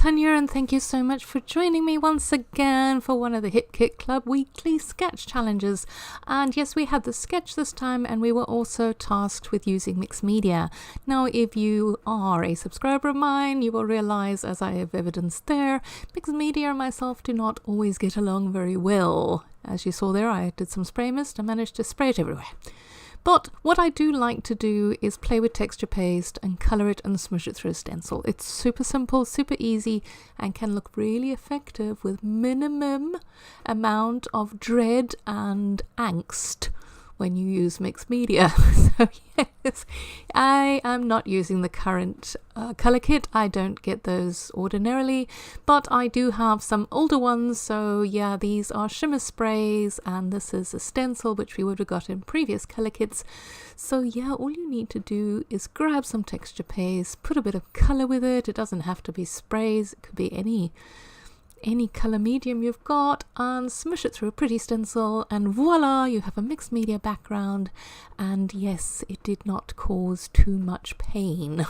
Tanya, and thank you so much for joining me once again for one of the Hit Kit Club weekly sketch challenges. And yes, we had the sketch this time, and we were also tasked with using mixed media. Now, if you are a subscriber of mine, you will realize, as I have evidenced there, mixed media and myself do not always get along very well. As you saw there, I did some spray mist and managed to spray it everywhere. But what I do like to do is play with texture paste and colour it and smush it through a stencil. It's super simple, super easy, and can look really effective with minimum amount of dread and angst when you use mixed media. So yes, I am not using the current colour kit. I don't get those ordinarily, but I do have some older ones. So yeah, these are shimmer sprays, and this is a stencil which we would have got in previous colour kits. So yeah, all you need to do is grab some texture paste, put a bit of colour with it. It doesn't have to be sprays, it could be any colour medium you've got, and smush it through a pretty stencil, and voila, you have a mixed media background. And yes, it did not cause too much pain.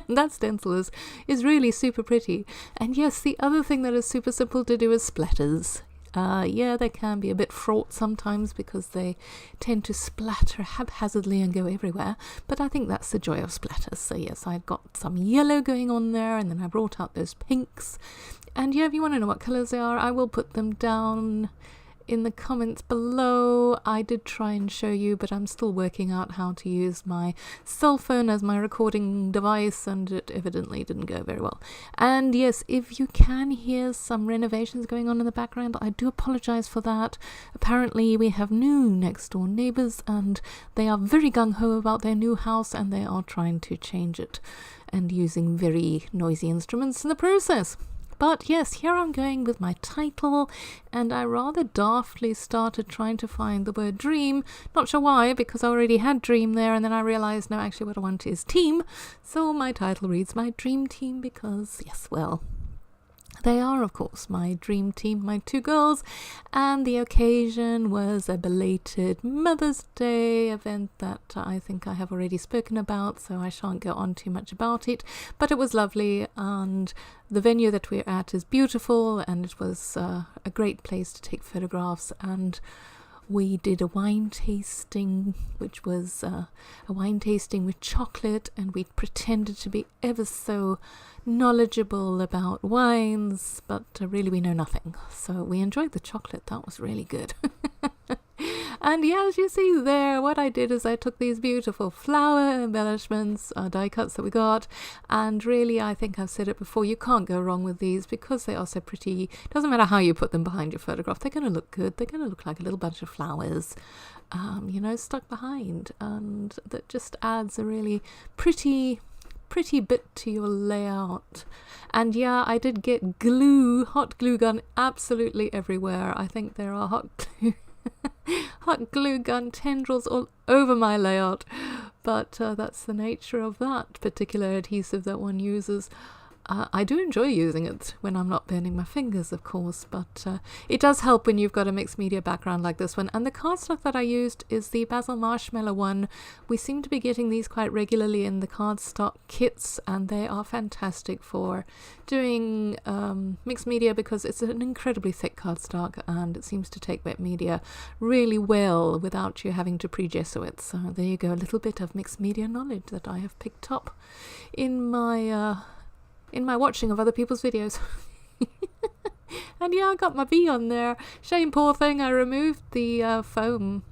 That stencil is really super pretty. And yes, the other thing that is super simple to do is splatters. Yeah, they can be a bit fraught sometimes because they tend to splatter haphazardly and go everywhere, but I think that's the joy of splatters. So yes, I've got some yellow going on there, and then I brought out those pinks. And yeah, if you want to know what colours they are, I will put them down in the comments below. I did try and show you, but I'm still working out how to use my cell phone as my recording device, and it evidently didn't go very well. And yes, if you can hear some renovations going on in the background, I do apologize for that. Apparently we have new next door neighbors, and they are very gung-ho about their new house, and they are trying to change it and using very noisy instruments in the process. But yes, here I'm going with my title, and I rather daftly started trying to find the word dream. Not sure why, because I already had dream there, and then I realized, no, actually what I want is team. So my title reads My Dream Team, because, yes, well, they are, of course, my dream team, my two girls, and the occasion was a belated Mother's Day event that I think I have already spoken about, so I shan't go on too much about it, but it was lovely, and the venue that we're at is beautiful, and it was a great place to take photographs. And we did a wine tasting, which was a wine tasting with chocolate, and we pretended to be ever so knowledgeable about wines, but really we know nothing. So we enjoyed the chocolate. That was really good. And yeah, as you see there, what I did is I took these beautiful flower embellishments, die cuts that we got, and really, I think I've said it before, you can't go wrong with these because they are so pretty. Doesn't matter how you put them behind your photograph, they're going to look good. They're going to look like a little bunch of flowers, you know, stuck behind, and that just adds a really pretty bit to your layout. And yeah, I did get glue, hot glue gun absolutely everywhere. I think there are hot glue gun tendrils all over my layout, but that's the nature of that particular adhesive that one uses. I do enjoy using it when I'm not burning my fingers, of course, but it does help when you've got a mixed media background like this one. And the cardstock that I used is the Basil Marshmallow one. We seem to be getting these quite regularly in the cardstock kits, and they are fantastic for doing mixed media because it's an incredibly thick cardstock, and it seems to take wet media really well without you having to pre-gesso it. So there you go, a little bit of mixed media knowledge that I have picked up in my watching of other people's videos. And yeah, I got my bee on there. Shame, poor thing. I removed the foam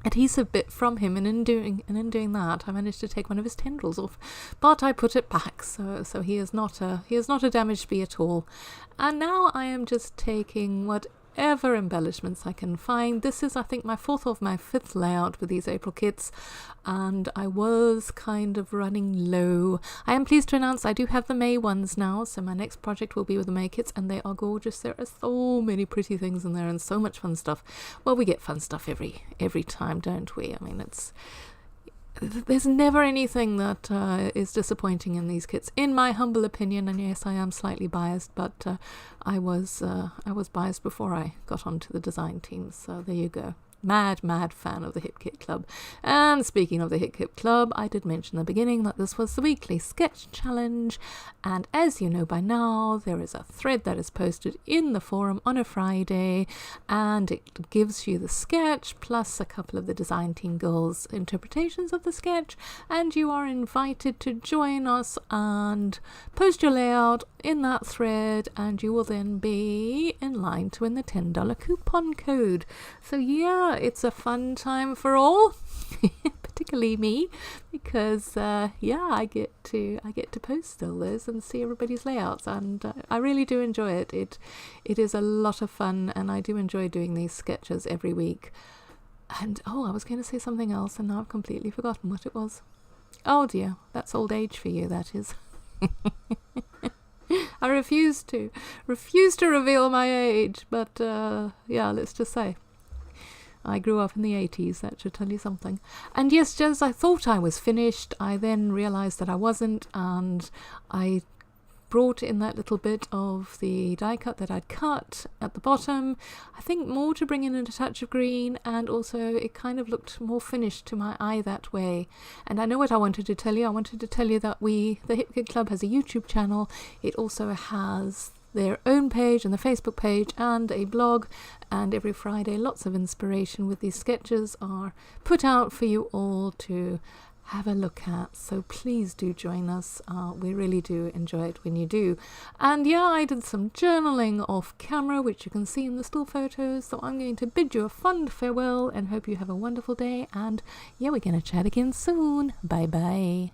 adhesive bit from him, and in doing that, I managed to take one of his tendrils off. But I put it back, so he is not a damaged bee at all. And now I am just taking whatever embellishments I can find. This is, I think, my fourth or my fifth layout with these April kits, and I was kind of running low. I am pleased to announce I do have the May ones now, so my next project will be with the May kits, and they are gorgeous. There are so many pretty things in there and so much fun stuff. Well, we get fun stuff every time, don't we? I mean, there's never anything that is disappointing in these kits, in my humble opinion. And yes, I am slightly biased, but I was biased before I got onto the design team. So there you go. mad fan of the Hip Kit Club. And speaking of the Hip Kit Club, I did mention in the beginning that this was the weekly sketch challenge, and as you know by now, there is a thread that is posted in the forum on a Friday, and it gives you the sketch plus a couple of the design team girls' interpretations of the sketch, and you are invited to join us and post your layout in that thread, and you will then be in line to win the $10 coupon code. So yeah, it's a fun time for all, particularly me, because I get to post all those and see everybody's layouts, and I really do enjoy it. It is a lot of fun, and I do enjoy doing these sketches every week. And I was going to say something else, and now I've completely forgotten what it was. Oh dear, that's old age for you, that is. I refuse to reveal my age, but let's just say I grew up in the 80s, that should tell you something. And yes, just as I thought I was finished, I then realised that I wasn't, and I brought in that little bit of the die cut that I'd cut at the bottom, I think more to bring in a touch of green, and also it kind of looked more finished to my eye that way. And I know what I wanted to tell you. I wanted to tell you that the Hip Kit Club has a YouTube channel. It also has their own page and the Facebook page and a blog, and every Friday lots of inspiration with these sketches are put out for you all to have a look at. So please do join us. We really do enjoy it when you do. And yeah, I did some journaling off camera, which you can see in the still photos. So I'm going to bid you a fond farewell and hope you have a wonderful day. And yeah, we're going to chat again soon. Bye bye.